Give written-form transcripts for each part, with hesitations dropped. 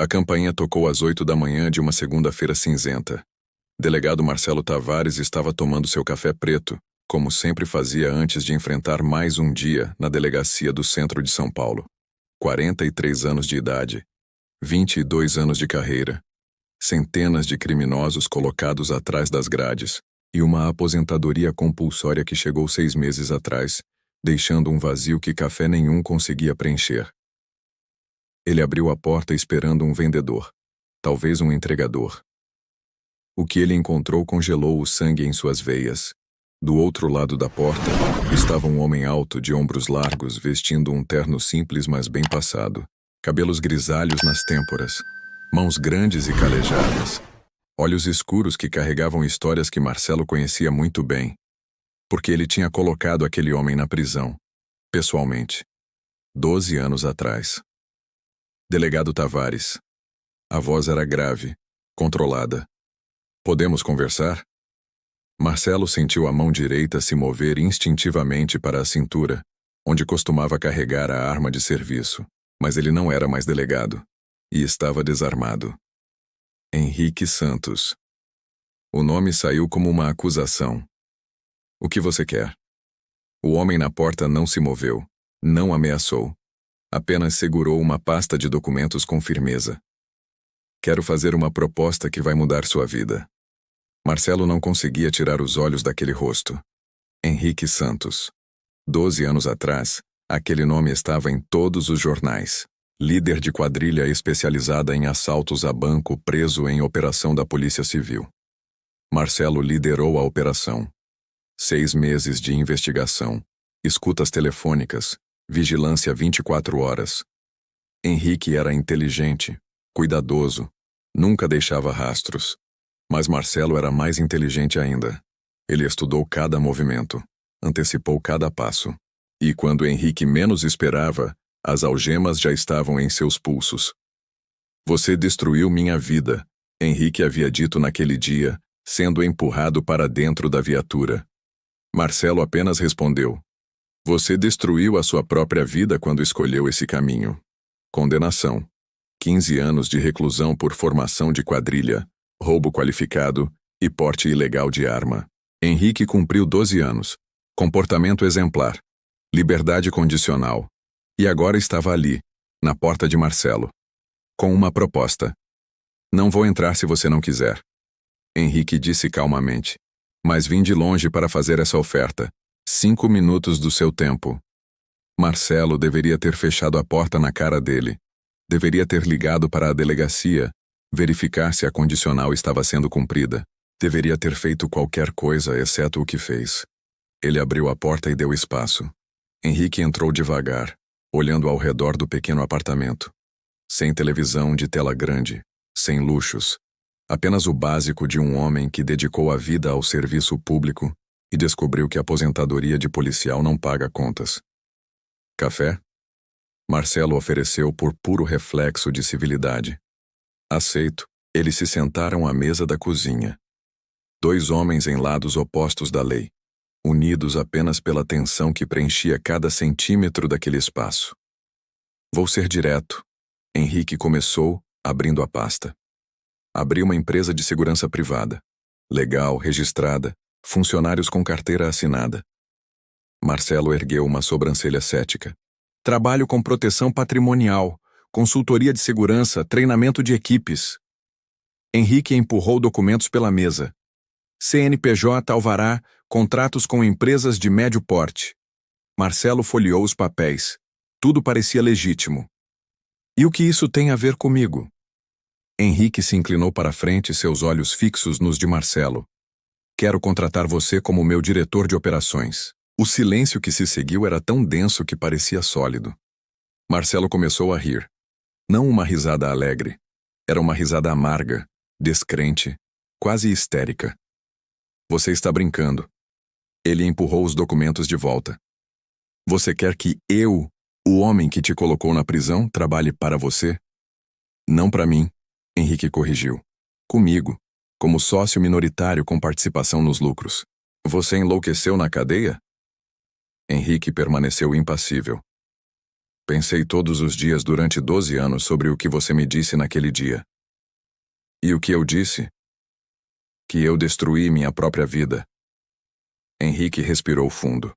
A campainha tocou às 8 da manhã de uma segunda-feira cinzenta. Delegado Marcelo Tavares estava tomando seu café preto, como sempre fazia antes de enfrentar mais um dia na delegacia do centro de São Paulo. 43 anos de idade, 22 anos de carreira, centenas de criminosos colocados atrás das grades e uma aposentadoria compulsória que chegou 6 meses atrás, deixando um vazio que café nenhum conseguia preencher. Ele abriu a porta esperando um vendedor, talvez um entregador. O que ele encontrou congelou o sangue em suas veias. Do outro lado da porta, estava um homem alto de ombros largos vestindo um terno simples mas bem passado, cabelos grisalhos nas têmporas, mãos grandes e calejadas, olhos escuros que carregavam histórias que Marcelo conhecia muito bem, porque ele tinha colocado aquele homem na prisão, pessoalmente, 12 anos atrás. Delegado Tavares. A voz era grave, controlada. Podemos conversar? Marcelo sentiu a mão direita se mover instintivamente para a cintura, onde costumava carregar a arma de serviço, mas ele não era mais delegado, e estava desarmado. Henrique Santos. O nome saiu como uma acusação. O que você quer? O homem na porta não se moveu, não ameaçou. Apenas segurou uma pasta de documentos com firmeza. Quero fazer uma proposta que vai mudar sua vida. Marcelo não conseguia tirar os olhos daquele rosto. Henrique Santos. 12 anos atrás, aquele nome estava em todos os jornais. Líder de quadrilha especializada em assaltos a banco preso em operação da Polícia Civil. Marcelo liderou a operação. 6 meses de investigação, escutas telefônicas, vigilância 24 horas. Henrique era inteligente, cuidadoso, nunca deixava rastros. Mas Marcelo era mais inteligente ainda. Ele estudou cada movimento, antecipou cada passo. E quando Henrique menos esperava, as algemas já estavam em seus pulsos. Você destruiu minha vida, Henrique havia dito naquele dia, sendo empurrado para dentro da viatura. Marcelo apenas respondeu: você destruiu a sua própria vida quando escolheu esse caminho. Condenação. 15 anos de reclusão por formação de quadrilha, roubo qualificado e porte ilegal de arma. Henrique cumpriu 12 anos. Comportamento exemplar. Liberdade condicional. E agora estava ali, na porta de Marcelo, com uma proposta. Não vou entrar se você não quiser. Henrique disse calmamente. Mas vim de longe para fazer essa oferta. 5 minutos do seu tempo. Marcelo deveria ter fechado a porta na cara dele. Deveria ter ligado para a delegacia, verificar se a condicional estava sendo cumprida. Deveria ter feito qualquer coisa, exceto o que fez. Ele abriu a porta e deu espaço. Henrique entrou devagar, olhando ao redor do pequeno apartamento. Sem televisão de tela grande, sem luxos. Apenas o básico de um homem que dedicou a vida ao serviço público e descobriu que a aposentadoria de policial não paga contas. Café? Marcelo ofereceu por puro reflexo de civilidade. Aceito. Eles se sentaram à mesa da cozinha. 2 homens em lados opostos da lei, unidos apenas pela tensão que preenchia cada centímetro daquele espaço. Vou ser direto. Henrique começou, abrindo a pasta. Abri uma empresa de segurança privada. Legal, registrada, funcionários com carteira assinada. Marcelo ergueu uma sobrancelha cética. Trabalho com proteção patrimonial, consultoria de segurança, treinamento de equipes. Henrique empurrou documentos pela mesa. CNPJ, alvará, contratos com empresas de médio porte. Marcelo folheou os papéis. Tudo parecia legítimo. E o que isso tem a ver comigo? Henrique se inclinou para frente, seus olhos fixos nos de Marcelo. Quero contratar você como meu diretor de operações. O silêncio que se seguiu era tão denso que parecia sólido. Marcelo começou a rir. Não uma risada alegre. Era uma risada amarga, descrente, quase histérica. Você está brincando. Ele empurrou os documentos de volta. Você quer que eu, o homem que te colocou na prisão, trabalhe para você? Não para mim, Henrique corrigiu. Comigo, como sócio minoritário com participação nos lucros. Você enlouqueceu na cadeia? Henrique permaneceu impassível. Pensei todos os dias durante 12 anos sobre o que você me disse naquele dia. E o que eu disse? Que eu destruí minha própria vida. Henrique respirou fundo.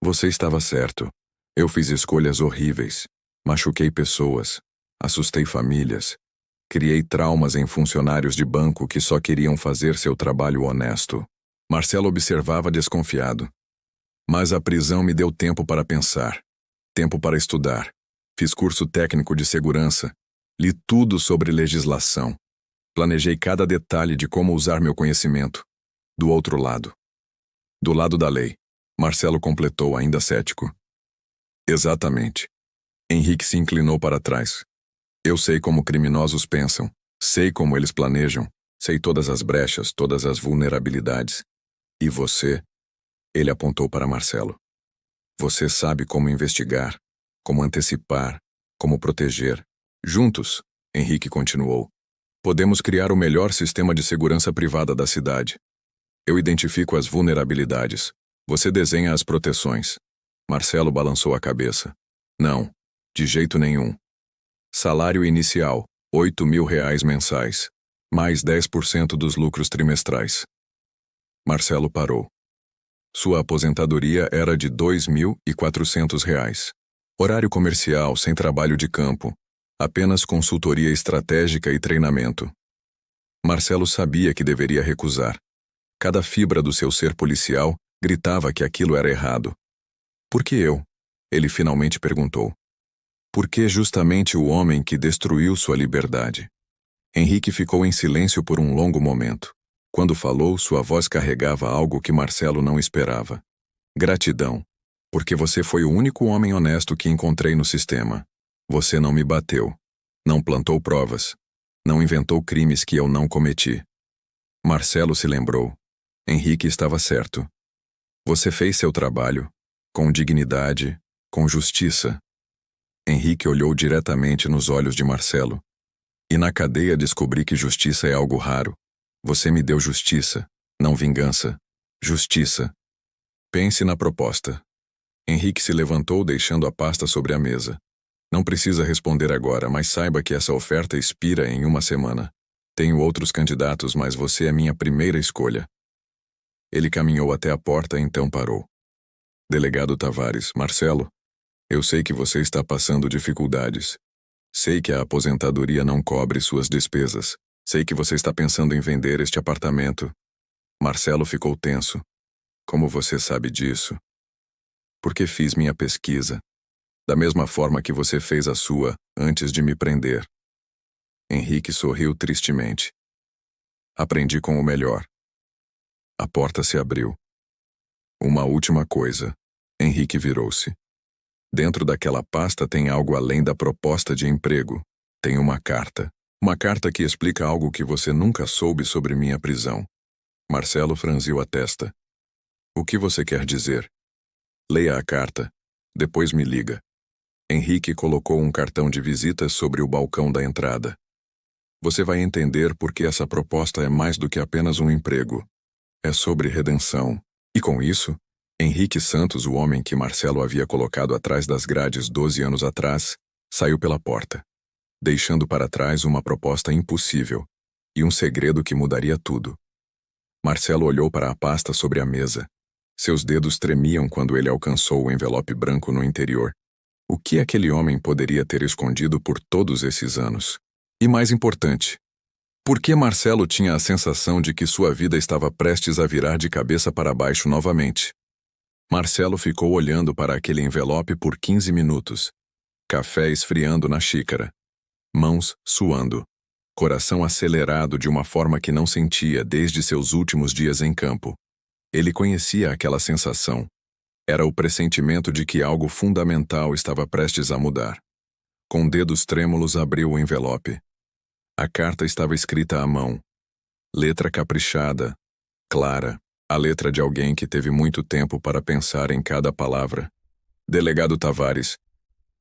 Você estava certo. Eu fiz escolhas horríveis. Machuquei pessoas. Assustei famílias. Criei traumas em funcionários de banco que só queriam fazer seu trabalho honesto. Marcelo observava desconfiado. Mas a prisão me deu tempo para pensar. Tempo para estudar. Fiz curso técnico de segurança. Li tudo sobre legislação. Planejei cada detalhe de como usar meu conhecimento. Do outro lado. Do lado da lei. Marcelo completou, ainda cético. Exatamente. Henrique se inclinou para trás. Eu sei como criminosos pensam. Sei como eles planejam. Sei todas as brechas, todas as vulnerabilidades. E você? Ele apontou para Marcelo. Você sabe como investigar, como antecipar, como proteger. Juntos, Henrique continuou, podemos criar o melhor sistema de segurança privada da cidade. Eu identifico as vulnerabilidades. Você desenha as proteções. Marcelo balançou a cabeça. Não, de jeito nenhum. Salário inicial, R$ 8.000 mensais. Mais 10% dos lucros trimestrais. Marcelo parou. Sua aposentadoria era de R$ 2.400. Horário comercial sem trabalho de campo. Apenas consultoria estratégica e treinamento. Marcelo sabia que deveria recusar. Cada fibra do seu ser policial gritava que aquilo era errado. Por que eu? Ele finalmente perguntou. Por que justamente o homem que destruiu sua liberdade? Henrique ficou em silêncio por um longo momento. Quando falou, sua voz carregava algo que Marcelo não esperava. Gratidão. Porque você foi o único homem honesto que encontrei no sistema. Você não me bateu. Não plantou provas. Não inventou crimes que eu não cometi. Marcelo se lembrou. Henrique estava certo. Você fez seu trabalho. Com dignidade, com justiça. Henrique olhou diretamente nos olhos de Marcelo. E na cadeia descobri que justiça é algo raro. Você me deu justiça, não vingança. Justiça. Pense na proposta. Henrique se levantou, deixando a pasta sobre a mesa. Não precisa responder agora, mas saiba que essa oferta expira em uma semana. Tenho outros candidatos, mas você é minha primeira escolha. Ele caminhou até a porta, então parou. Delegado Tavares, Marcelo, eu sei que você está passando dificuldades. Sei que a aposentadoria não cobre suas despesas. Sei que você está pensando em vender este apartamento. Marcelo ficou tenso. Como você sabe disso? Porque fiz minha pesquisa. Da mesma forma que você fez a sua, antes de me prender. Henrique sorriu tristemente. Aprendi com o melhor. A porta se abriu. Uma última coisa. Henrique virou-se. Dentro daquela pasta tem algo além da proposta de emprego. Tem uma carta. Uma carta que explica algo que você nunca soube sobre minha prisão. Marcelo franziu a testa. O que você quer dizer? Leia a carta. Depois me liga. Henrique colocou um cartão de visitas sobre o balcão da entrada. Você vai entender por que essa proposta é mais do que apenas um emprego. É sobre redenção. E com isso, Henrique Santos, o homem que Marcelo havia colocado atrás das grades 12 anos atrás, saiu pela porta, deixando para trás uma proposta impossível e um segredo que mudaria tudo. Marcelo olhou para a pasta sobre a mesa. Seus dedos tremiam quando ele alcançou o envelope branco no interior. O que aquele homem poderia ter escondido por todos esses anos? E mais importante, por que Marcelo tinha a sensação de que sua vida estava prestes a virar de cabeça para baixo novamente? Marcelo ficou olhando para aquele envelope por 15 minutos. Café esfriando na xícara. Mãos suando. Coração acelerado de uma forma que não sentia desde seus últimos dias em campo. Ele conhecia aquela sensação. Era o pressentimento de que algo fundamental estava prestes a mudar. Com dedos trêmulos abriu o envelope. A carta estava escrita à mão. Letra caprichada, clara, a letra de alguém que teve muito tempo para pensar em cada palavra. Delegado Tavares,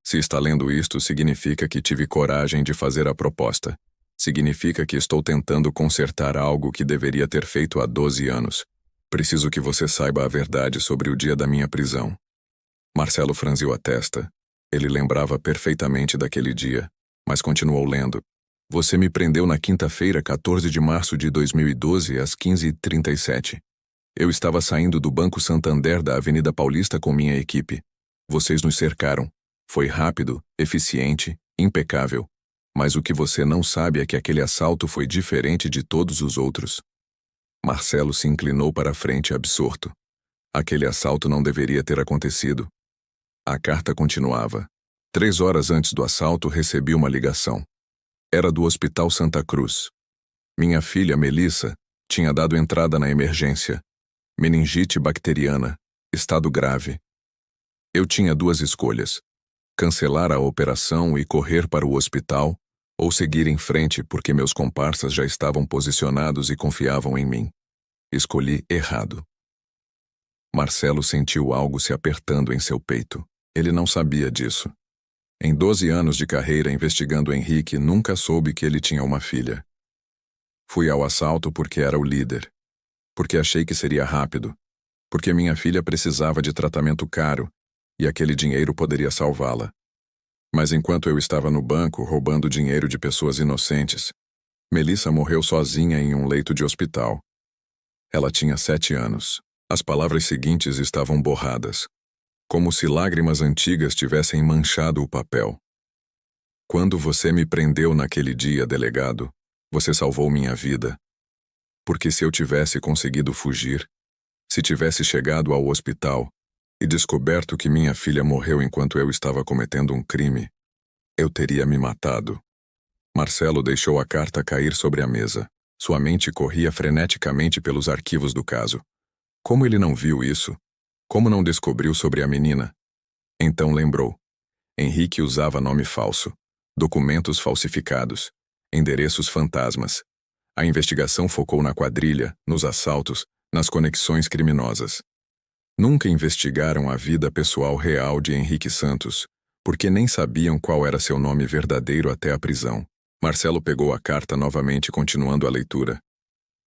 se está lendo isto, significa que tive coragem de fazer a proposta. Significa que estou tentando consertar algo que deveria ter feito há 12 anos. Preciso que você saiba a verdade sobre o dia da minha prisão. Marcelo franziu a testa. Ele lembrava perfeitamente daquele dia, mas continuou lendo. Você me prendeu na quinta-feira, 14 de março de 2012, às 15h37. Eu estava saindo do Banco Santander da Avenida Paulista com minha equipe. Vocês nos cercaram. Foi rápido, eficiente, impecável. Mas o que você não sabe é que aquele assalto foi diferente de todos os outros. Marcelo se inclinou para a frente absorto. Aquele assalto não deveria ter acontecido. A carta continuava. 3 horas antes do assalto, recebi uma ligação. Era do Hospital Santa Cruz. Minha filha, Melissa, tinha dado entrada na emergência. Meningite bacteriana, estado grave. Eu tinha 2 escolhas: cancelar a operação e correr para o hospital, ou seguir em frente porque meus comparsas já estavam posicionados e confiavam em mim. Escolhi errado. Marcelo sentiu algo se apertando em seu peito. Ele não sabia disso. Em 12 anos de carreira investigando Henrique, nunca soube que ele tinha uma filha. Fui ao assalto porque era o líder. Porque achei que seria rápido. Porque minha filha precisava de tratamento caro e aquele dinheiro poderia salvá-la. Mas enquanto eu estava no banco roubando dinheiro de pessoas inocentes, Melissa morreu sozinha em um leito de hospital. Ela tinha 7 anos. As palavras seguintes estavam borradas, como se lágrimas antigas tivessem manchado o papel. Quando você me prendeu naquele dia, delegado, você salvou minha vida. Porque se eu tivesse conseguido fugir, se tivesse chegado ao hospital e descoberto que minha filha morreu enquanto eu estava cometendo um crime, eu teria me matado. Marcelo deixou a carta cair sobre a mesa. Sua mente corria freneticamente pelos arquivos do caso. Como ele não viu isso? Como não descobriu sobre a menina? Então lembrou. Henrique usava nome falso, documentos falsificados, endereços fantasmas. A investigação focou na quadrilha, nos assaltos, nas conexões criminosas. Nunca investigaram a vida pessoal real de Henrique Santos, porque nem sabiam qual era seu nome verdadeiro até a prisão. Marcelo pegou a carta novamente, continuando a leitura.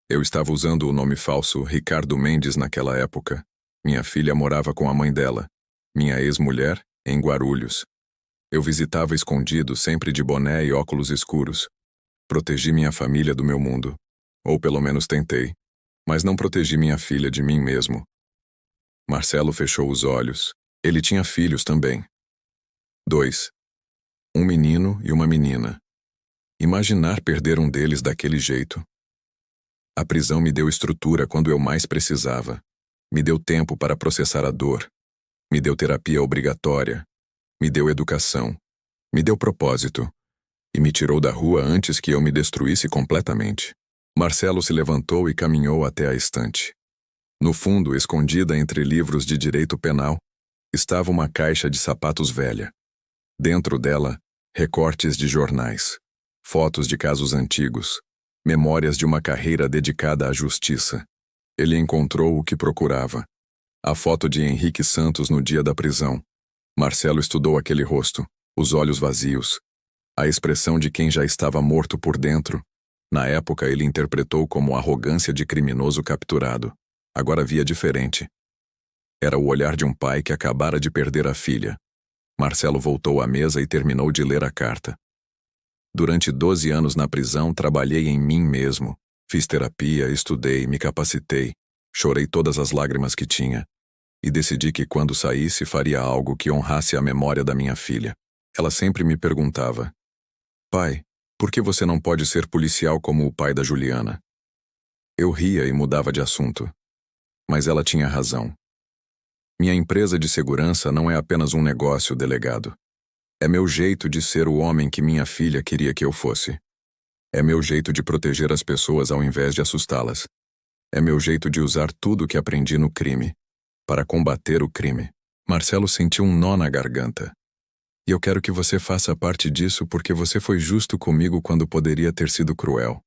Eu estava usando o nome falso Ricardo Mendes naquela época. Minha filha morava com a mãe dela, minha ex-mulher, em Guarulhos. Eu visitava escondido, sempre de boné e óculos escuros. Protegi minha família do meu mundo. Ou pelo menos tentei. Mas não protegi minha filha de mim mesmo. Marcelo fechou os olhos. Ele tinha filhos também. 2. Um menino e uma menina. Imaginar perder um deles daquele jeito. A prisão me deu estrutura quando eu mais precisava. Me deu tempo para processar a dor. Me deu terapia obrigatória. Me deu educação. Me deu propósito. E me tirou da rua antes que eu me destruísse completamente. Marcelo se levantou e caminhou até a estante. No fundo, escondida entre livros de direito penal, estava uma caixa de sapatos velha. Dentro dela, recortes de jornais, fotos de casos antigos, memórias de uma carreira dedicada à justiça. Ele encontrou o que procurava. A foto de Henrique Santos no dia da prisão. Marcelo estudou aquele rosto, os olhos vazios, a expressão de quem já estava morto por dentro. Na época ele interpretou como arrogância de criminoso capturado. Agora via diferente. Era o olhar de um pai que acabara de perder a filha. Marcelo voltou à mesa e terminou de ler a carta. Durante 12 anos na prisão, trabalhei em mim mesmo. Fiz terapia, estudei, me capacitei. Chorei todas as lágrimas que tinha. E decidi que quando saísse faria algo que honrasse a memória da minha filha. Ela sempre me perguntava: pai, por que você não pode ser policial como o pai da Juliana? Eu ria e mudava de assunto. Mas ela tinha razão. Minha empresa de segurança não é apenas um negócio, delegado. É meu jeito de ser o homem que minha filha queria que eu fosse. É meu jeito de proteger as pessoas ao invés de assustá-las. É meu jeito de usar tudo que aprendi no crime para combater o crime. Marcelo sentiu um nó na garganta. E eu quero que você faça parte disso porque você foi justo comigo quando poderia ter sido cruel.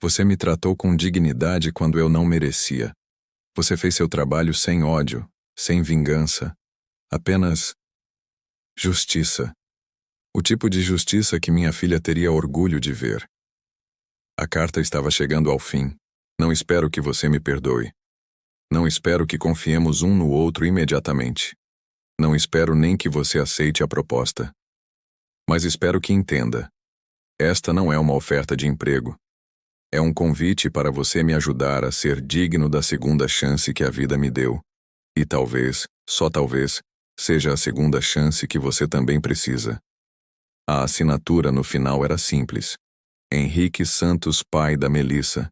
Você me tratou com dignidade quando eu não merecia. Você fez seu trabalho sem ódio, sem vingança. Apenas justiça. O tipo de justiça que minha filha teria orgulho de ver. A carta estava chegando ao fim. Não espero que você me perdoe. Não espero que confiemos um no outro imediatamente. Não espero nem que você aceite a proposta. Mas espero que entenda. Esta não é uma oferta de emprego. É um convite para você me ajudar a ser digno da segunda chance que a vida me deu. E talvez, só talvez, seja a segunda chance que você também precisa. A assinatura no final era simples. Henrique Santos, pai da Melissa.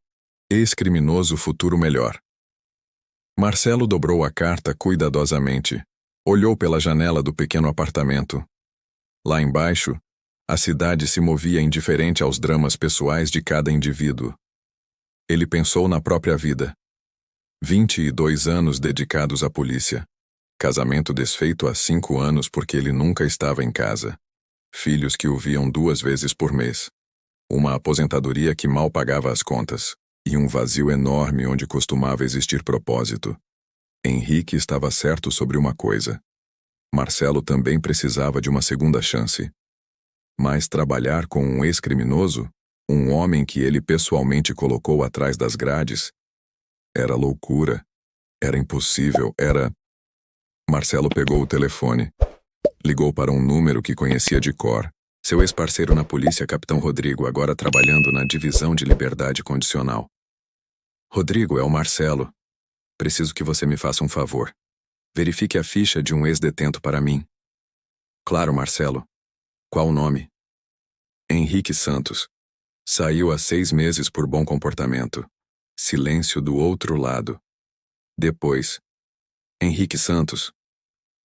Ex-criminoso, futuro melhor. Marcelo dobrou a carta cuidadosamente. Olhou pela janela do pequeno apartamento. Lá embaixo, a cidade se movia indiferente aos dramas pessoais de cada indivíduo. Ele pensou na própria vida. 22 anos dedicados à polícia. Casamento desfeito há 5 anos porque ele nunca estava em casa. Filhos que o viam 2 vezes por mês. Uma aposentadoria que mal pagava as contas. E um vazio enorme onde costumava existir propósito. Henrique estava certo sobre uma coisa. Marcelo também precisava de uma segunda chance. Mas trabalhar com um ex-criminoso, um homem que ele pessoalmente colocou atrás das grades, era loucura, era impossível, era... Marcelo pegou o telefone. Ligou para um número que conhecia de cor. Seu ex-parceiro na polícia, Capitão Rodrigo, agora trabalhando na Divisão de Liberdade Condicional. Rodrigo, é o Marcelo. Preciso que você me faça um favor. Verifique a ficha de um ex-detento para mim. Claro, Marcelo. Qual o nome? Henrique Santos. Saiu há 6 meses por bom comportamento. Silêncio do outro lado. Depois. Henrique Santos.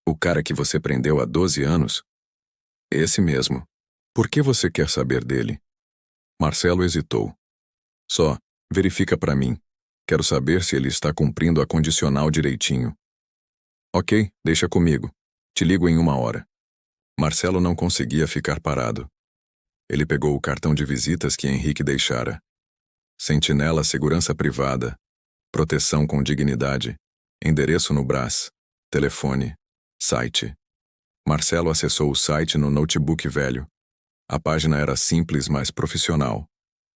O cara que você prendeu há 12 anos? Esse mesmo. Por que você quer saber dele? Marcelo hesitou. Só, verifica para mim. Quero saber se ele está cumprindo a condicional direitinho. Ok, deixa comigo. Te ligo em 1 hora. Marcelo não conseguia ficar parado. Ele pegou o cartão de visitas que Henrique deixara. Sentinela, segurança privada. Proteção com dignidade. Endereço no Brás. Telefone. Site. Marcelo acessou o site no notebook velho. A página era simples, mas profissional.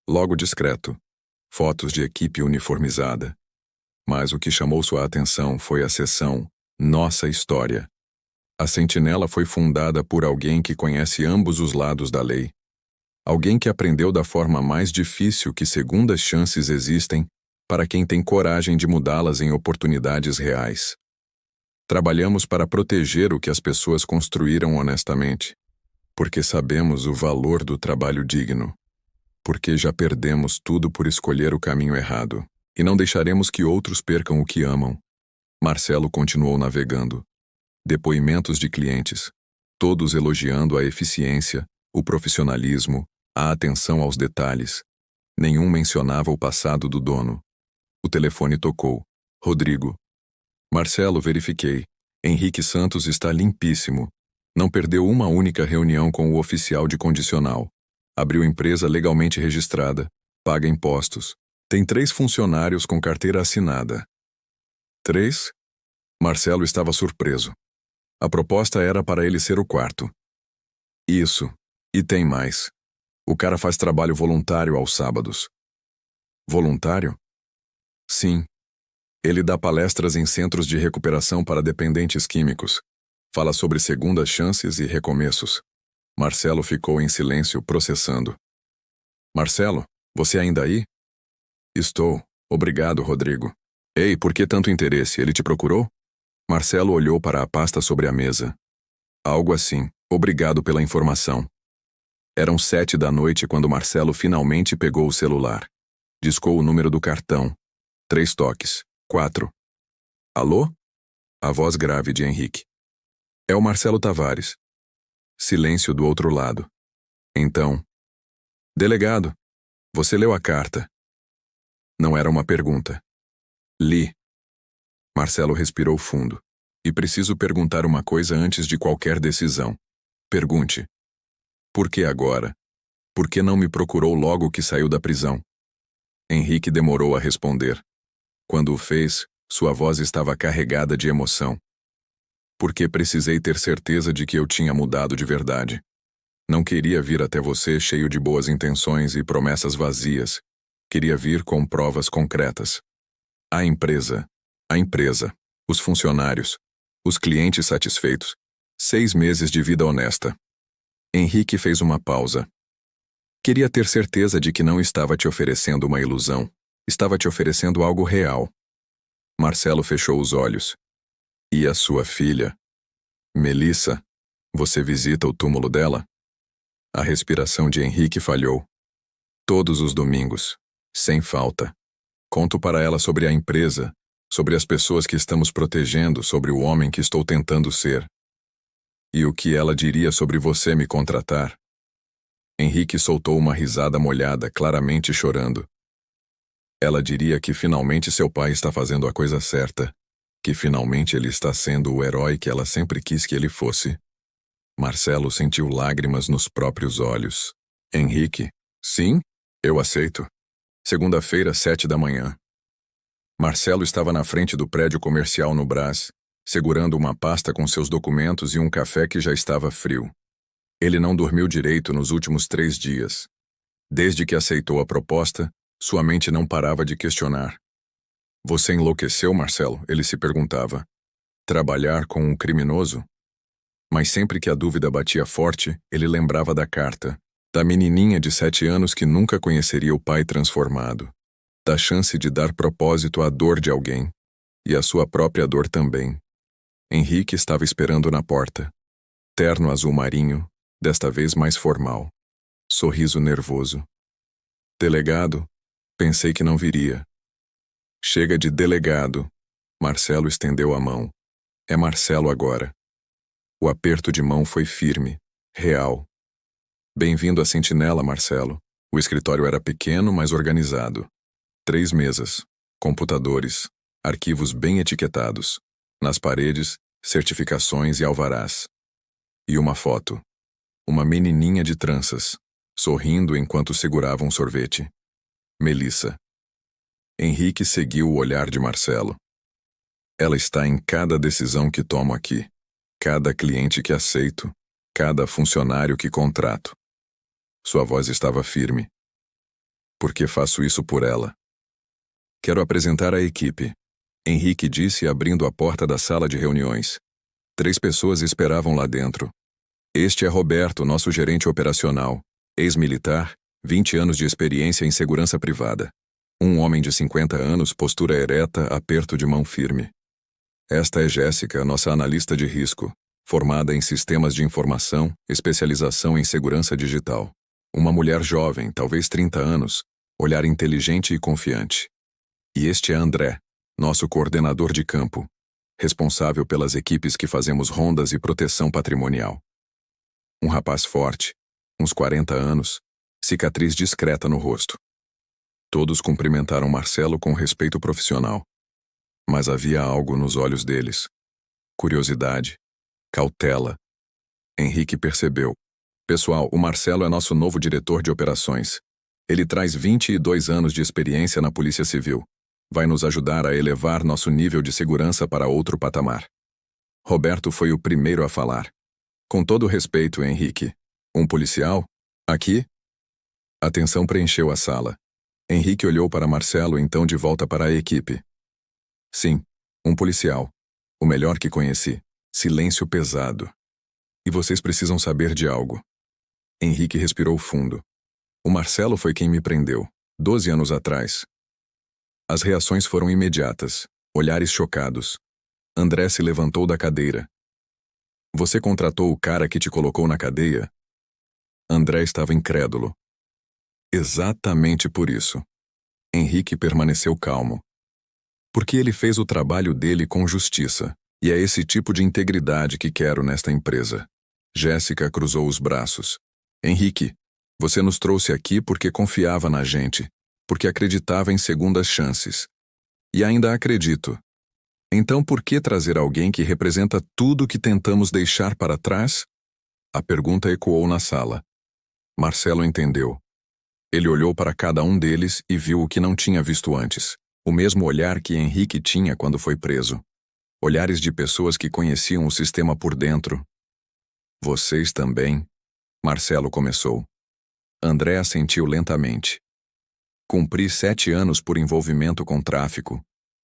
Logo discreto. Fotos de equipe uniformizada. Mas o que chamou sua atenção foi a seção Nossa História. A Sentinela foi fundada por alguém que conhece ambos os lados da lei. Alguém que aprendeu da forma mais difícil que segundas chances existem para quem tem coragem de mudá-las em oportunidades reais. Trabalhamos para proteger o que as pessoas construíram honestamente, porque sabemos o valor do trabalho digno. Porque já perdemos tudo por escolher o caminho errado, e não deixaremos que outros percam o que amam. Marcelo continuou navegando. Depoimentos de clientes, todos elogiando a eficiência, o profissionalismo, a atenção aos detalhes. Nenhum mencionava o passado do dono. O telefone tocou. Rodrigo. Marcelo, verifiquei. Henrique Santos está limpíssimo. Não perdeu uma única reunião com o oficial de condicional. Abriu empresa legalmente registrada, paga impostos. Tem 3 funcionários com carteira assinada. 3? Marcelo estava surpreso. A proposta era para ele ser o 4º. Isso. E tem mais. O cara faz trabalho voluntário aos sábados. Voluntário? Sim. Ele dá palestras em centros de recuperação para dependentes químicos. Fala sobre segundas chances e recomeços. Marcelo ficou em silêncio, processando. Marcelo, você ainda aí? Estou. Obrigado, Rodrigo. Ei, por que tanto interesse? Ele te procurou? Marcelo olhou para a pasta sobre a mesa. Algo assim. Obrigado pela informação. Eram 7 da noite quando Marcelo finalmente pegou o celular. Discou o número do cartão. 3 toques. 4. Alô? A voz grave de Henrique. É o Marcelo Tavares. Silêncio do outro lado. Então. Delegado, você leu a carta? Não era uma pergunta. Li. Marcelo respirou fundo. E preciso perguntar uma coisa antes de qualquer decisão. Pergunte. Por que agora? Por que não me procurou logo que saiu da prisão? Henrique demorou a responder. Quando o fez, sua voz estava carregada de emoção. Porque precisei ter certeza de que eu tinha mudado de verdade. Não queria vir até você cheio de boas intenções e promessas vazias. Queria vir com provas concretas. A empresa, os funcionários, Os clientes satisfeitos. 6 meses de vida honesta. Henrique fez uma pausa. Queria ter certeza de que não estava te oferecendo uma ilusão. Estava te oferecendo algo real. Marcelo fechou os olhos. E a sua filha? Melissa, você visita o túmulo dela? A respiração de Henrique falhou. Todos os domingos, sem falta. Conto para ela sobre a empresa, sobre as pessoas que estamos protegendo, sobre o homem que estou tentando ser. E o que ela diria sobre você me contratar? Henrique soltou uma risada molhada, claramente chorando. Ela diria que finalmente seu pai está fazendo a coisa certa, que finalmente ele está sendo o herói que ela sempre quis que ele fosse. Marcelo sentiu lágrimas nos próprios olhos. Henrique, sim, eu aceito. Segunda-feira, 7 da manhã. Marcelo estava na frente do prédio comercial no Brás, segurando uma pasta com seus documentos e um café que já estava frio. Ele não dormiu direito nos últimos 3 dias. Desde que aceitou a proposta, sua mente não parava de questionar. Você enlouqueceu, Marcelo? Ele se perguntava. Trabalhar com um criminoso? Mas sempre que a dúvida batia forte, ele lembrava da carta, da menininha de 7 anos que nunca conheceria o pai transformado, da chance de dar propósito à dor de alguém, e à sua própria dor também. Henrique estava esperando na porta. Terno azul marinho, desta vez mais formal. Sorriso nervoso. Delegado? Pensei que não viria. Chega de delegado. Marcelo estendeu a mão. É Marcelo agora. O aperto de mão foi firme, real. Bem-vindo à Sentinela, Marcelo. O escritório era pequeno, mas organizado. 3 mesas, computadores, arquivos bem etiquetados. Nas paredes, certificações e alvarás. E uma foto. Uma menininha de tranças, sorrindo enquanto segurava um sorvete. Melissa. Henrique seguiu o olhar de Marcelo. Ela está em cada decisão que tomo aqui, cada cliente que aceito, cada funcionário que contrato. Sua voz estava firme. Porque faço isso por ela. Quero apresentar a equipe, Henrique disse abrindo a porta da sala de reuniões. 3 pessoas esperavam lá dentro. Este é Roberto, nosso gerente operacional, ex-militar, 20 anos de experiência em segurança privada. Um homem de 50 anos, postura ereta, aperto de mão firme. Esta é Jéssica, nossa analista de risco, formada em sistemas de informação, especialização em segurança digital. Uma mulher jovem, talvez 30 anos, olhar inteligente e confiante. E este é André, nosso coordenador de campo, responsável pelas equipes que fazemos rondas e proteção patrimonial. Um rapaz forte, uns 40 anos, cicatriz discreta no rosto. Todos cumprimentaram Marcelo com respeito profissional. Mas havia algo nos olhos deles. Curiosidade. Cautela. Henrique percebeu. Pessoal, o Marcelo é nosso novo diretor de operações. Ele traz 22 anos de experiência na Polícia Civil. Vai nos ajudar a elevar nosso nível de segurança para outro patamar. Roberto foi o primeiro a falar. Com todo respeito, Henrique. Um policial? Aqui? A tensão preencheu a sala. Henrique olhou para Marcelo, então de volta para a equipe. Sim, um policial. O melhor que conheci. Silêncio pesado. E vocês precisam saber de algo. Henrique respirou fundo. O Marcelo foi quem me prendeu, 12 anos atrás. As reações foram imediatas, olhares chocados. André se levantou da cadeira. Você contratou o cara que te colocou na cadeia? André estava incrédulo. Exatamente por isso. Henrique permaneceu calmo. Porque ele fez o trabalho dele com justiça, e é esse tipo de integridade que quero nesta empresa. Jéssica cruzou os braços. Henrique, você nos trouxe aqui porque confiava na gente, porque acreditava em segundas chances. E ainda acredito. Então por que trazer alguém que representa tudo que tentamos deixar para trás? A pergunta ecoou na sala. Marcelo entendeu. Ele olhou para cada um deles e viu o que não tinha visto antes. O mesmo olhar que Henrique tinha quando foi preso. Olhares de pessoas que conheciam o sistema por dentro. Vocês também? Marcelo começou. André assentiu lentamente. Cumpri 7 anos por envolvimento com tráfico.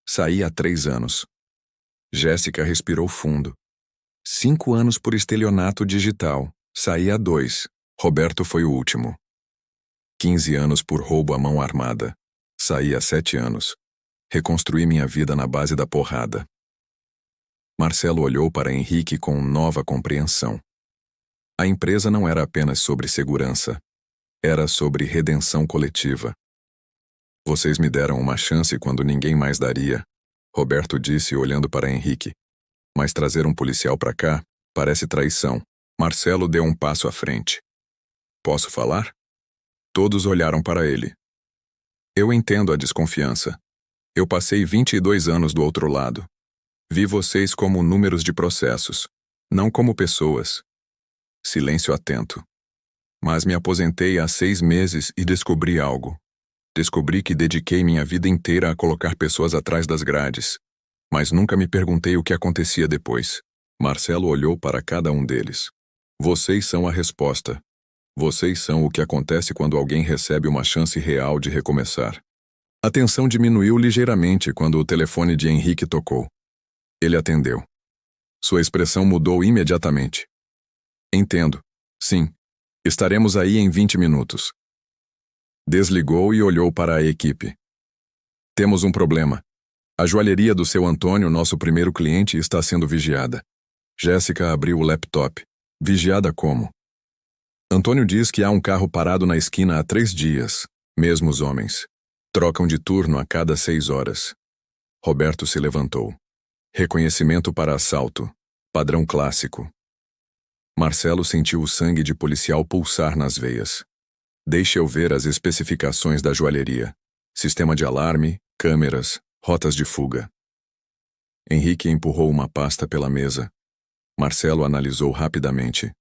Saí há 3 anos. Jéssica respirou fundo. 5 anos por estelionato digital. Saí a 2. Roberto foi o último. 15 anos por roubo à mão armada. Saí a 7 anos. Reconstruí minha vida na base da porrada. Marcelo olhou para Henrique com nova compreensão. A empresa não era apenas sobre segurança. Era sobre redenção coletiva. Vocês me deram uma chance quando ninguém mais daria, Roberto disse olhando para Henrique. Mas trazer um policial para cá parece traição. Marcelo deu um passo à frente. Posso falar? Todos olharam para ele. Eu entendo a desconfiança. Eu passei 22 anos do outro lado. Vi vocês como números de processos, não como pessoas. Silêncio atento. Mas me aposentei há 6 meses e descobri algo. Descobri que dediquei minha vida inteira a colocar pessoas atrás das grades. Mas nunca me perguntei o que acontecia depois. Marcelo olhou para cada um deles. Vocês são a resposta. Vocês são o que acontece quando alguém recebe uma chance real de recomeçar. A tensão diminuiu ligeiramente quando o telefone de Henrique tocou. Ele atendeu. Sua expressão mudou imediatamente. Entendo. Sim. Estaremos aí em 20 minutos. Desligou e olhou para a equipe. Temos um problema. A joalheria do seu Antônio, nosso primeiro cliente, está sendo vigiada. Jéssica abriu o laptop. Vigiada como? Antônio diz que há um carro parado na esquina há 3 dias. Mesmos homens. Trocam de turno a cada 6 horas. Roberto se levantou. Reconhecimento para assalto. Padrão clássico. Marcelo sentiu o sangue de policial pulsar nas veias. Deixe eu ver as especificações da joalheria. Sistema de alarme, câmeras, rotas de fuga. Henrique empurrou uma pasta pela mesa. Marcelo analisou rapidamente.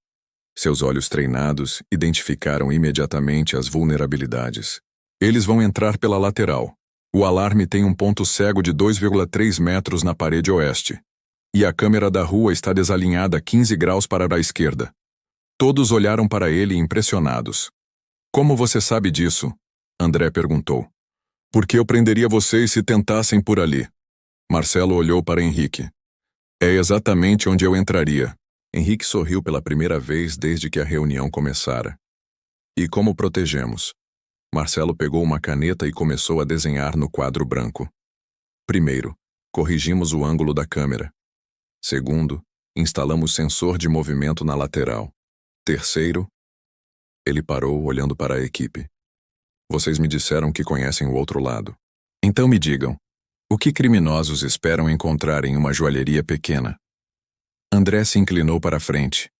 Seus olhos treinados identificaram imediatamente as vulnerabilidades. Eles vão entrar pela lateral. O alarme tem um ponto cego de 2,3 metros na parede oeste. E a câmera da rua está desalinhada 15 graus para a esquerda. Todos olharam para ele impressionados. Como você sabe disso? André perguntou. Porque eu prenderia vocês se tentassem por ali. Marcelo olhou para Henrique. É exatamente onde eu entraria. Henrique sorriu pela primeira vez desde que a reunião começara. E como protegemos? Marcelo pegou uma caneta e começou a desenhar no quadro branco. Primeiro, corrigimos o ângulo da câmera. Segundo, instalamos sensor de movimento na lateral. Terceiro, ele parou olhando para a equipe. Vocês me disseram que conhecem o outro lado. Então me digam, o que criminosos esperam encontrar em uma joalheria pequena? André se inclinou para a frente.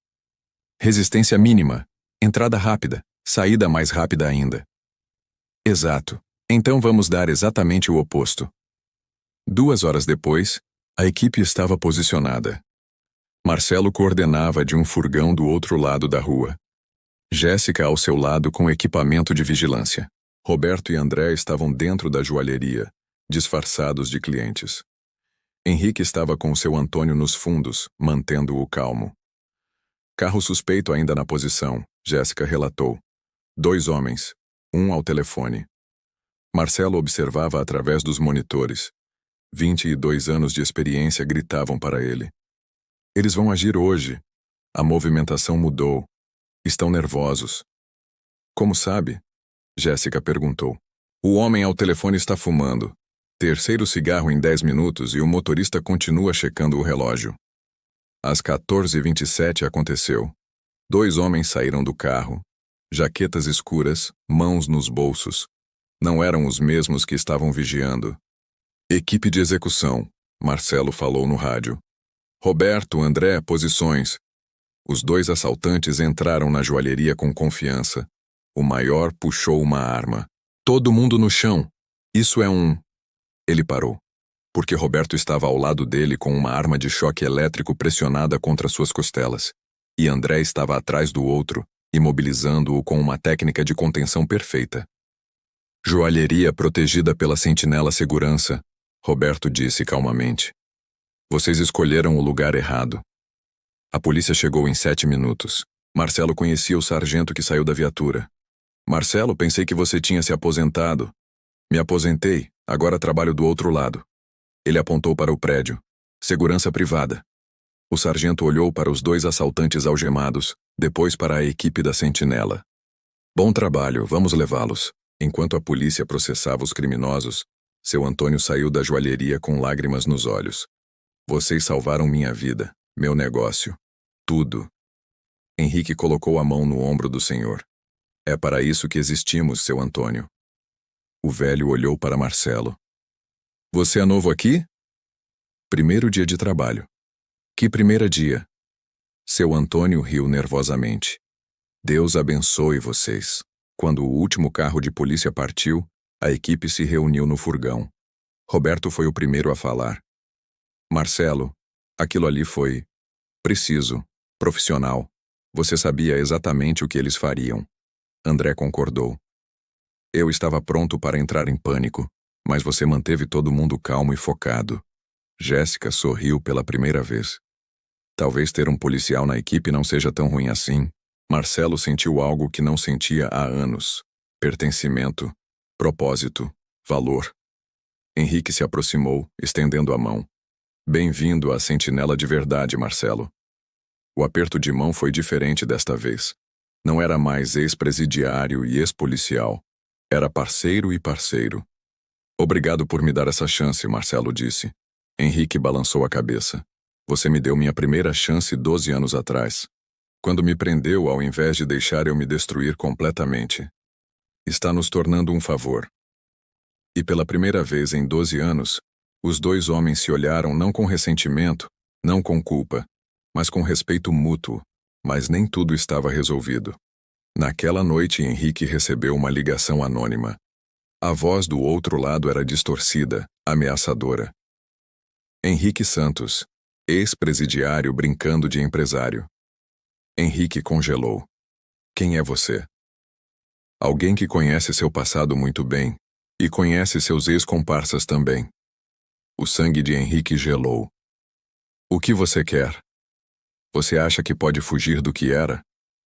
Resistência mínima, entrada rápida, saída mais rápida ainda. Exato. Então vamos dar exatamente o oposto. 2 horas depois, a equipe estava posicionada. Marcelo coordenava de um furgão do outro lado da rua. Jéssica ao seu lado com equipamento de vigilância. Roberto e André estavam dentro da joalheria, disfarçados de clientes. Henrique estava com o seu Antônio nos fundos, mantendo-o calmo. Carro suspeito ainda na posição, Jéssica relatou. 2 homens, um ao telefone. Marcelo observava através dos monitores. 22 anos de experiência gritavam para ele. Eles vão agir hoje. A movimentação mudou. Estão nervosos. Como sabe? Jéssica perguntou. O homem ao telefone está fumando. Terceiro cigarro em 10 minutos e o motorista continua checando o relógio. Às 14h27 aconteceu. 2 homens saíram do carro. Jaquetas escuras, mãos nos bolsos. Não eram os mesmos que estavam vigiando. Equipe de execução, Marcelo falou no rádio. Roberto, André, posições. Os 2 assaltantes entraram na joalheria com confiança. O maior puxou uma arma. Todo mundo no chão. Isso é um... Ele parou. Porque Roberto estava ao lado dele com uma arma de choque elétrico pressionada contra suas costelas. E André estava atrás do outro, imobilizando-o com uma técnica de contenção perfeita. Joalheria protegida pela sentinela segurança, Roberto disse calmamente. Vocês escolheram o lugar errado. A polícia chegou em 7 minutos. Marcelo conhecia o sargento que saiu da viatura. Marcelo, pensei que você tinha se aposentado. Me aposentei, agora trabalho do outro lado. Ele apontou para o prédio. Segurança privada. O sargento olhou para os dois assaltantes algemados, depois para a equipe da sentinela. Bom trabalho, vamos levá-los. Enquanto a polícia processava os criminosos, seu Antônio saiu da joalheria com lágrimas nos olhos. Vocês salvaram minha vida, meu negócio. Tudo. Henrique colocou a mão no ombro do senhor. É para isso que existimos, seu Antônio. O velho olhou para Marcelo. Você é novo aqui? Primeiro dia de trabalho. Que primeiro dia? Seu Antônio riu nervosamente. Deus abençoe vocês. Quando o último carro de polícia partiu, a equipe se reuniu no furgão. Roberto foi o primeiro a falar. Marcelo, aquilo ali foi preciso, profissional. Você sabia exatamente o que eles fariam. André concordou. Eu estava pronto para entrar em pânico, mas você manteve todo mundo calmo e focado. Jéssica sorriu pela primeira vez. Talvez ter um policial na equipe não seja tão ruim assim. Marcelo sentiu algo que não sentia há anos. Pertencimento, propósito, valor. Henrique se aproximou, estendendo a mão. Bem-vindo à sentinela de verdade, Marcelo. O aperto de mão foi diferente desta vez. Não era mais ex-presidiário e ex-policial. Era parceiro e parceiro. Obrigado por me dar essa chance, Marcelo disse. Henrique balançou a cabeça. Você me deu minha primeira chance 12 anos atrás. Quando me prendeu ao invés de deixar eu me destruir completamente. Está nos tornando um favor. E pela primeira vez em 12 anos, os dois homens se olharam não com ressentimento, não com culpa, mas com respeito mútuo, mas nem tudo estava resolvido. Naquela noite Henrique recebeu uma ligação anônima. A voz do outro lado era distorcida, ameaçadora. Henrique Santos, ex-presidiário brincando de empresário. Henrique congelou. Quem é você? Alguém que conhece seu passado muito bem, e conhece seus ex-comparsas também. O sangue de Henrique gelou. O que você quer? Você acha que pode fugir do que era?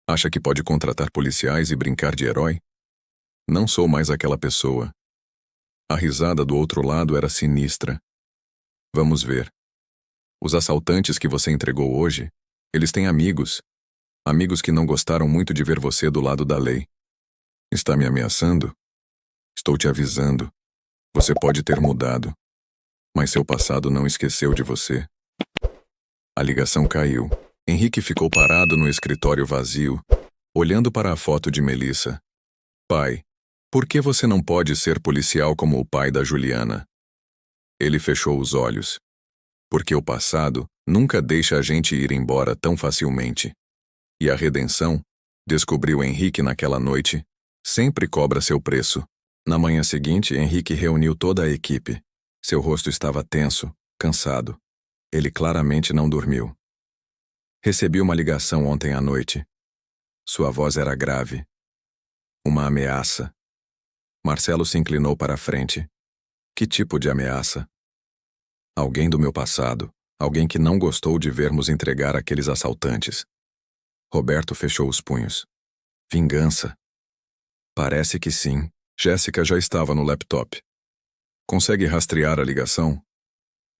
Acha que pode contratar policiais e brincar de herói? Não sou mais aquela pessoa. A risada do outro lado era sinistra. Vamos ver. Os assaltantes que você entregou hoje, eles têm amigos. Amigos que não gostaram muito de ver você do lado da lei. Está me ameaçando? Estou te avisando. Você pode ter mudado. Mas seu passado não esqueceu de você. A ligação caiu. Henrique ficou parado no escritório vazio, olhando para a foto de Melissa. Pai, por que você não pode ser policial como o pai da Juliana? Ele fechou os olhos. Porque o passado nunca deixa a gente ir embora tão facilmente. E a redenção, descobriu Henrique naquela noite, sempre cobra seu preço. Na manhã seguinte, Henrique reuniu toda a equipe. Seu rosto estava tenso, cansado. Ele claramente não dormiu. Recebi uma ligação ontem à noite. Sua voz era grave. Uma ameaça. Marcelo se inclinou para a frente. Que tipo de ameaça? Alguém do meu passado. Alguém que não gostou de vermos entregar aqueles assaltantes. Roberto fechou os punhos. Vingança. Parece que sim. Jéssica já estava no laptop. Consegue rastrear a ligação?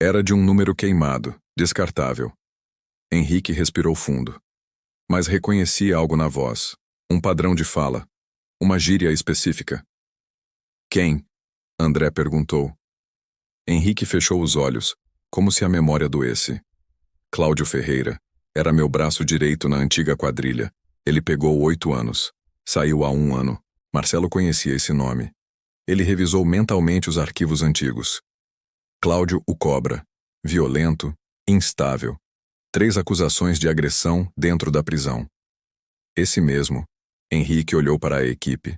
Era de um número queimado, descartável. Henrique respirou fundo. Mas reconhecia algo na voz. Um padrão de fala. Uma gíria específica. Quem? André perguntou. Henrique fechou os olhos, como se a memória doesse. Cláudio Ferreira. Era meu braço direito na antiga quadrilha. Ele pegou 8 anos. Saiu há 1 ano. Marcelo conhecia esse nome. Ele revisou mentalmente os arquivos antigos. Cláudio o Cobra. Violento, instável. 3 acusações de agressão dentro da prisão. Esse mesmo. Henrique olhou para a equipe.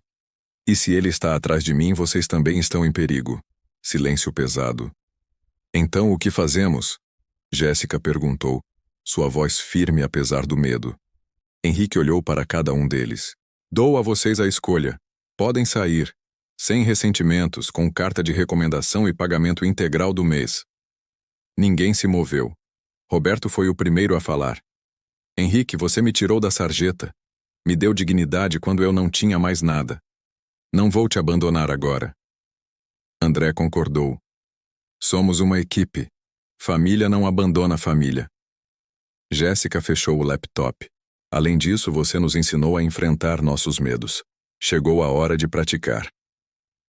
E se ele está atrás de mim, vocês também estão em perigo. Silêncio pesado. Então o que fazemos? Jéssica perguntou, sua voz firme apesar do medo. Henrique olhou para cada um deles. Dou a vocês a escolha. Podem sair, sem ressentimentos, com carta de recomendação e pagamento integral do mês. Ninguém se moveu. Roberto foi o primeiro a falar. Henrique, você me tirou da sarjeta. Me deu dignidade quando eu não tinha mais nada. Não vou te abandonar agora. André concordou. Somos uma equipe. Família não abandona a família. Jéssica fechou o laptop. Além disso, você nos ensinou a enfrentar nossos medos. Chegou a hora de praticar.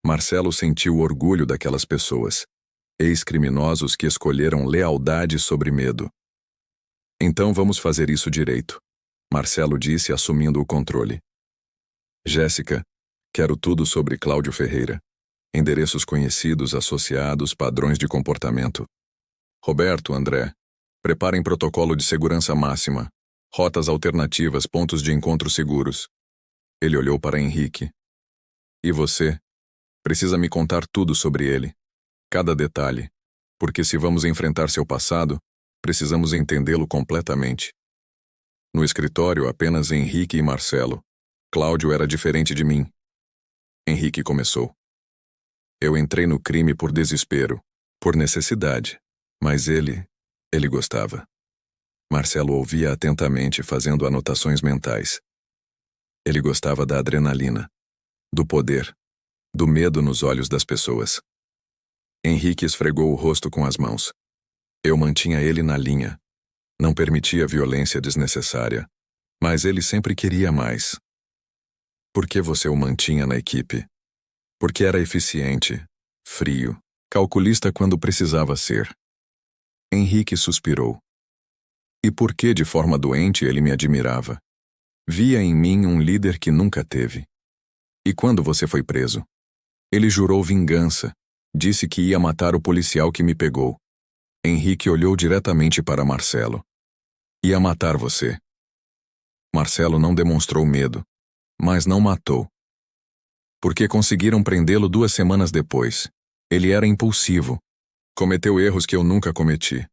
Marcelo sentiu orgulho daquelas pessoas. Ex-criminosos que escolheram lealdade sobre medo. Então vamos fazer isso direito, Marcelo disse, assumindo o controle. Jéssica, quero tudo sobre Cláudio Ferreira. Endereços conhecidos, associados, padrões de comportamento. Roberto, André, preparem protocolo de segurança máxima. Rotas alternativas, pontos de encontro seguros. Ele olhou para Henrique. E você? Precisa me contar tudo sobre ele. Cada detalhe. Porque se vamos enfrentar seu passado, precisamos entendê-lo completamente. No escritório, apenas Henrique e Marcelo. Cláudio era diferente de mim. Henrique começou. Eu entrei no crime por desespero, por necessidade. Mas ele gostava. Marcelo ouvia atentamente, fazendo anotações mentais. Ele gostava da adrenalina, do poder, do medo nos olhos das pessoas. Henrique esfregou o rosto com as mãos. Eu mantinha ele na linha. Não permitia violência desnecessária. Mas ele sempre queria mais. Por que você o mantinha na equipe? Porque era eficiente, frio, calculista quando precisava ser. Henrique suspirou. E por que de forma doente ele me admirava? Via em mim um líder que nunca teve. E quando você foi preso? Ele jurou vingança. Disse que ia matar o policial que me pegou. Henrique olhou diretamente para Marcelo. Ia matar você. Marcelo não demonstrou medo, mas não matou. Porque conseguiram prendê-lo 2 semanas depois. Ele era impulsivo. Cometeu erros que eu nunca cometi.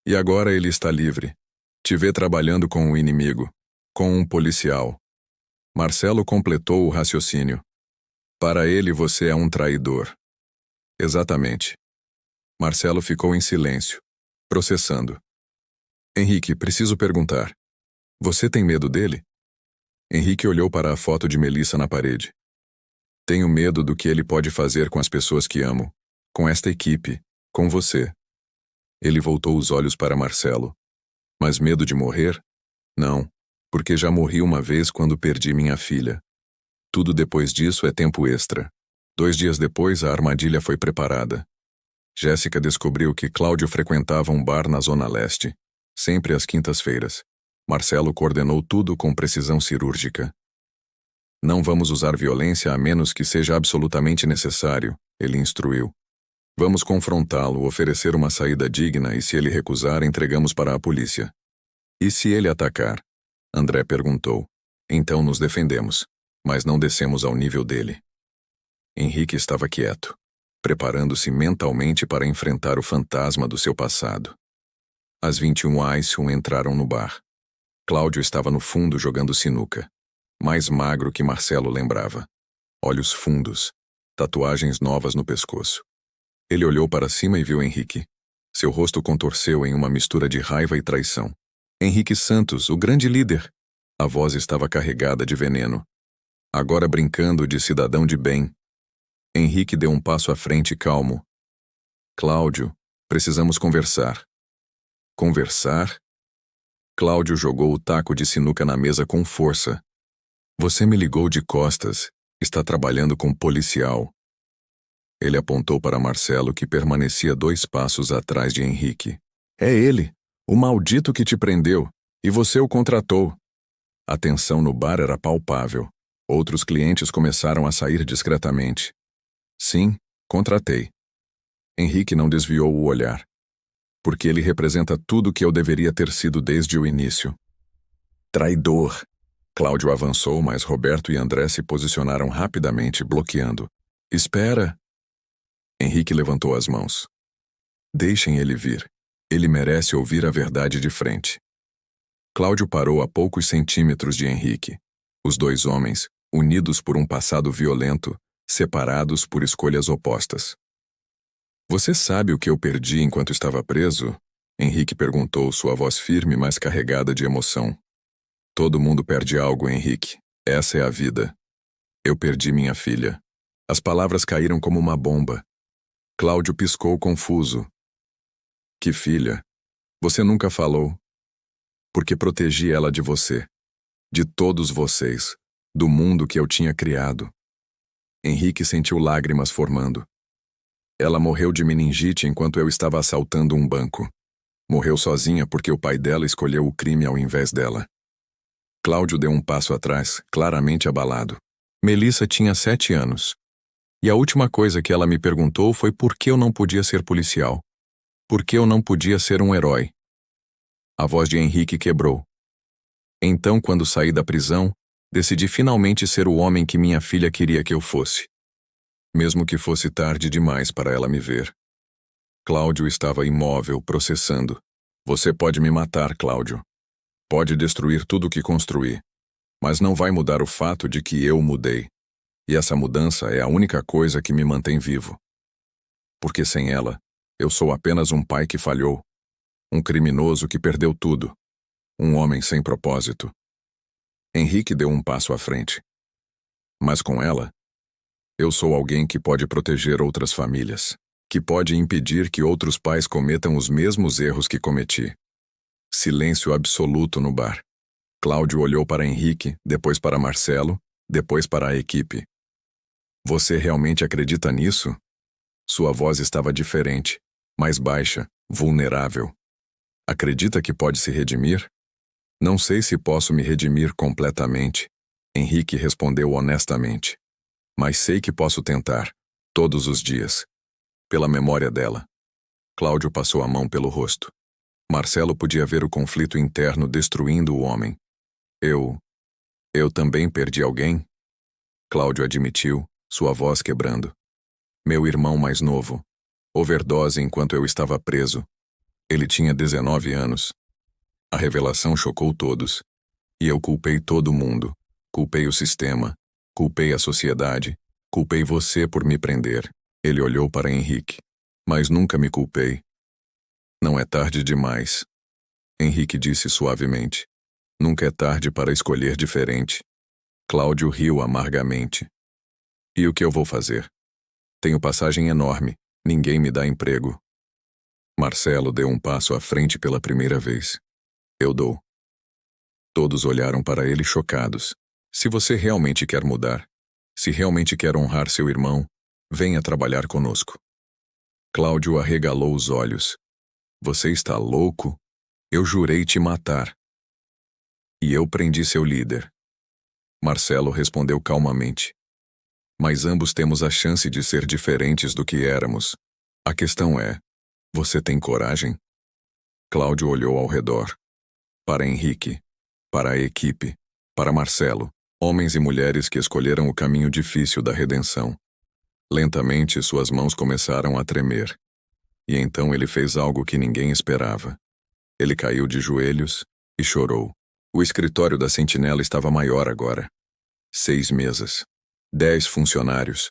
E agora ele está livre. Te vê trabalhando com um inimigo, com um policial. Marcelo completou o raciocínio. Para ele você é um traidor. Exatamente. Marcelo ficou em silêncio, processando. Henrique, preciso perguntar. Você tem medo dele? Henrique olhou para a foto de Melissa na parede. Tenho medo do que ele pode fazer com as pessoas que amo, com esta equipe, com você. Ele voltou os olhos para Marcelo. Mas medo de morrer? Não, porque já morri uma vez quando perdi minha filha. Tudo depois disso é tempo extra. 2 dias depois, a armadilha foi preparada. Jéssica descobriu que Cláudio frequentava um bar na Zona Leste, sempre às quintas-feiras. Marcelo coordenou tudo com precisão cirúrgica. Não vamos usar violência a menos que seja absolutamente necessário, ele instruiu. Vamos confrontá-lo, oferecer uma saída digna e, se ele recusar, entregamos para a polícia. E se ele atacar? André perguntou. Então nos defendemos, mas não descemos ao nível dele. Henrique estava quieto, preparando-se mentalmente para enfrentar o fantasma do seu passado. As 21 Aisson entraram no bar. Cláudio estava no fundo jogando sinuca, mais magro que Marcelo lembrava. Olhos fundos, tatuagens novas no pescoço. Ele olhou para cima e viu Henrique. Seu rosto contorceu em uma mistura de raiva e traição. Henrique Santos, o grande líder. A voz estava carregada de veneno. Agora brincando de cidadão de bem. Henrique deu um passo à frente calmo. Cláudio, precisamos conversar. Conversar? Cláudio jogou o taco de sinuca na mesa com força. Você me ligou de costas. Está trabalhando com policial. Ele apontou para Marcelo, que permanecia 2 passos atrás de Henrique. É ele, o maldito que te prendeu, e você o contratou. A tensão no bar era palpável. Outros clientes começaram a sair discretamente. Sim, contratei. Henrique não desviou o olhar. Porque ele representa tudo que eu deveria ter sido desde o início. Traidor. Cláudio avançou, mas Roberto e André se posicionaram rapidamente, bloqueando. Espera. Henrique levantou as mãos. Deixem ele vir. Ele merece ouvir a verdade de frente. Cláudio parou a poucos centímetros de Henrique. Os 2 homens, unidos por um passado violento, separados por escolhas opostas. Você sabe o que eu perdi enquanto estava preso? Henrique perguntou, sua voz firme, mas carregada de emoção. Todo mundo perde algo, Henrique. Essa é a vida. Eu perdi minha filha. As palavras caíram como uma bomba. Cláudio piscou confuso. Que filha? Você nunca falou. Porque protegi ela de você. De todos vocês. Do mundo que eu tinha criado. Henrique sentiu lágrimas formando. Ela morreu de meningite enquanto eu estava assaltando um banco. Morreu sozinha porque o pai dela escolheu o crime ao invés dela. Cláudio deu um passo atrás, claramente abalado. Melissa tinha 7 anos. E a última coisa que ela me perguntou foi por que eu não podia ser policial. Por que eu não podia ser um herói. A voz de Henrique quebrou. Então, quando saí da prisão, decidi finalmente ser o homem que minha filha queria que eu fosse. Mesmo que fosse tarde demais para ela me ver. Cláudio estava imóvel, processando. Você pode me matar, Cláudio. Pode destruir tudo o que construí. Mas não vai mudar o fato de que eu mudei. E essa mudança é a única coisa que me mantém vivo. Porque sem ela, eu sou apenas um pai que falhou. Um criminoso que perdeu tudo. Um homem sem propósito. Henrique deu um passo à frente. Mas com ela, eu sou alguém que pode proteger outras famílias, que pode impedir que outros pais cometam os mesmos erros que cometi. Silêncio absoluto no bar. Cláudio olhou para Henrique, depois para Marcelo, depois para a equipe. Você realmente acredita nisso? Sua voz estava diferente, mais baixa, vulnerável. Acredita que pode se redimir? Não sei se posso me redimir completamente, Henrique respondeu honestamente. Mas sei que posso tentar, todos os dias. Pela memória dela. Cláudio passou a mão pelo rosto. Marcelo podia ver o conflito interno destruindo o homem. Eu também perdi alguém? Cláudio admitiu, sua voz quebrando. Meu irmão mais novo. Overdose enquanto eu estava preso. Ele tinha 19 anos. A revelação chocou todos. E eu culpei todo mundo. Culpei o sistema. Culpei a sociedade. Culpei você por me prender. Ele olhou para Henrique. Mas nunca me culpei. Não é tarde demais. Henrique disse suavemente. Nunca é tarde para escolher diferente. Cláudio riu amargamente. E o que eu vou fazer? Tenho passagem enorme. Ninguém me dá emprego. Marcelo deu um passo à frente pela primeira vez. Eu dou. Todos olharam para ele chocados. Se você realmente quer mudar, se realmente quer honrar seu irmão, venha trabalhar conosco. Cláudio arregalou os olhos. Você está louco? Eu jurei te matar. E eu prendi seu líder. Marcelo respondeu calmamente. Mas ambos temos a chance de ser diferentes do que éramos. A questão é, você tem coragem? Cláudio olhou ao redor. Para Henrique, para a equipe, para Marcelo, homens e mulheres que escolheram o caminho difícil da redenção. Lentamente suas mãos começaram a tremer. E então ele fez algo que ninguém esperava. Ele caiu de joelhos e chorou. O escritório da Sentinela estava maior agora. 6 mesas, 10 funcionários,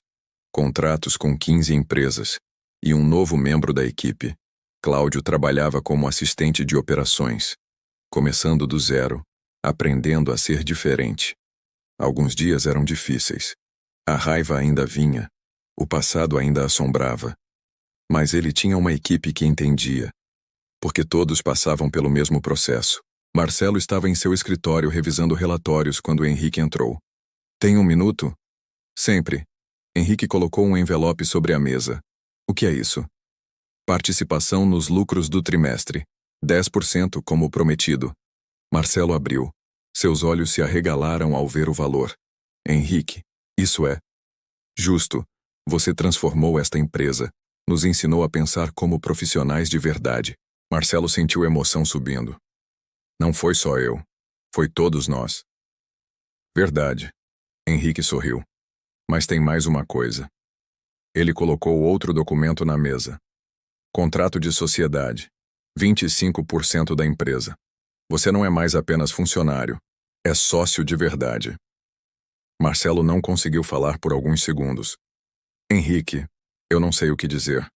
contratos com 15 empresas e um novo membro da equipe. Cláudio trabalhava como assistente de operações, começando do zero, aprendendo a ser diferente. Alguns dias eram difíceis. A raiva ainda vinha, o passado ainda assombrava. Mas ele tinha uma equipe que entendia, porque todos passavam pelo mesmo processo. Marcelo estava em seu escritório revisando relatórios quando Henrique entrou. Tem um minuto? Sempre. Henrique colocou um envelope sobre a mesa. O que é isso? Participação nos lucros do trimestre. 10% como prometido. Marcelo abriu. Seus olhos se arregalaram ao ver o valor. Henrique, isso é justo. Você transformou esta empresa. Nos ensinou a pensar como profissionais de verdade. Marcelo sentiu emoção subindo. Não foi só eu. Foi todos nós. Verdade. Henrique sorriu. Mas tem mais uma coisa. Ele colocou outro documento na mesa. Contrato de sociedade. 25% da empresa. Você não é mais apenas funcionário. É sócio de verdade. Marcelo não conseguiu falar por alguns segundos. Henrique, eu não sei o que dizer.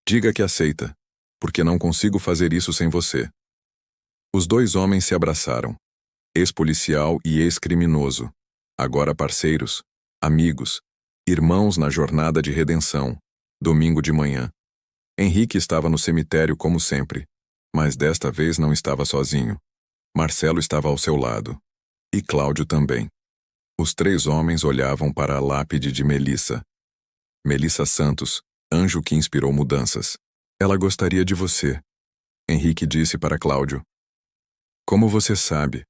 Diga que aceita, porque não consigo fazer isso sem você. Os dois homens se abraçaram. Ex-policial e ex-criminoso. Agora parceiros, amigos, irmãos na jornada de redenção. Domingo de manhã. Henrique estava no cemitério como sempre, mas desta vez não estava sozinho. Marcelo estava ao seu lado. E Cláudio também. Os três homens olhavam para a lápide de Melissa. Melissa Santos, anjo que inspirou mudanças. Ela gostaria de você. Henrique disse para Cláudio. Como você sabe?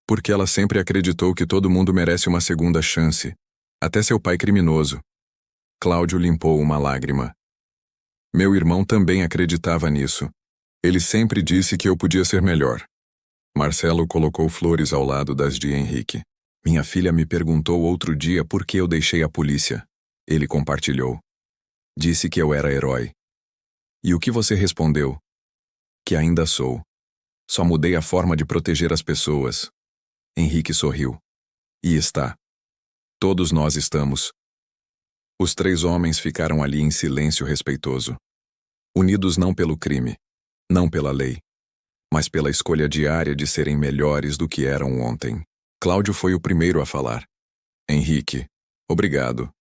Porque ela sempre acreditou que todo mundo merece uma segunda chance. Até seu pai criminoso. Cláudio limpou uma lágrima. Meu irmão também acreditava nisso. Ele sempre disse que eu podia ser melhor. Marcelo colocou flores ao lado das de Henrique. Minha filha me perguntou outro dia por que eu deixei a polícia. Ele compartilhou. Disse que eu era herói. E o que você respondeu? Que ainda sou. Só mudei a forma de proteger as pessoas. Henrique sorriu. E está. Todos nós estamos. Os três homens ficaram ali em silêncio respeitoso. Unidos não pelo crime, não pela lei, mas pela escolha diária de serem melhores do que eram ontem. Cláudio foi o primeiro a falar. Henrique, obrigado,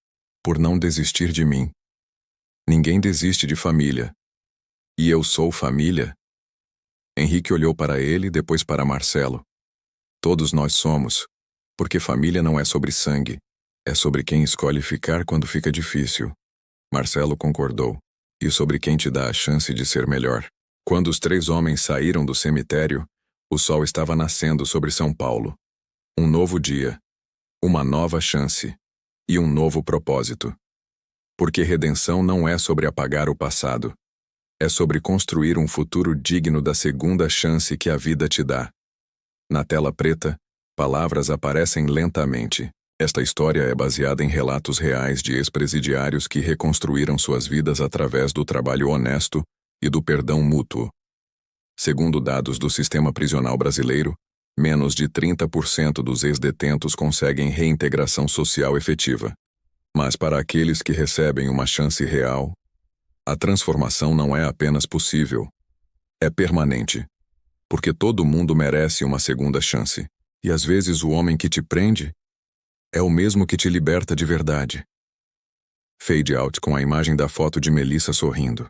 por não desistir de mim. Ninguém desiste de família. E eu sou família? Henrique olhou para ele, depois para Marcelo. Todos nós somos, porque família não é sobre sangue, é sobre quem escolhe ficar quando fica difícil. Marcelo concordou. E sobre quem te dá a chance de ser melhor. Quando os três homens saíram do cemitério, o sol estava nascendo sobre São Paulo. Um novo dia, uma nova chance e um novo propósito. Porque redenção não é sobre apagar o passado. É sobre construir um futuro digno da segunda chance que a vida te dá. Na tela preta, palavras aparecem lentamente. Esta história é baseada em relatos reais de ex-presidiários que reconstruíram suas vidas através do trabalho honesto e do perdão mútuo. Segundo dados do sistema prisional brasileiro, menos de 30% dos ex-detentos conseguem reintegração social efetiva. Mas para aqueles que recebem uma chance real, a transformação não é apenas possível, é permanente. Porque todo mundo merece uma segunda chance. E às vezes o homem que te prende é o mesmo que te liberta de verdade. Fade out com a imagem da foto de Melissa sorrindo.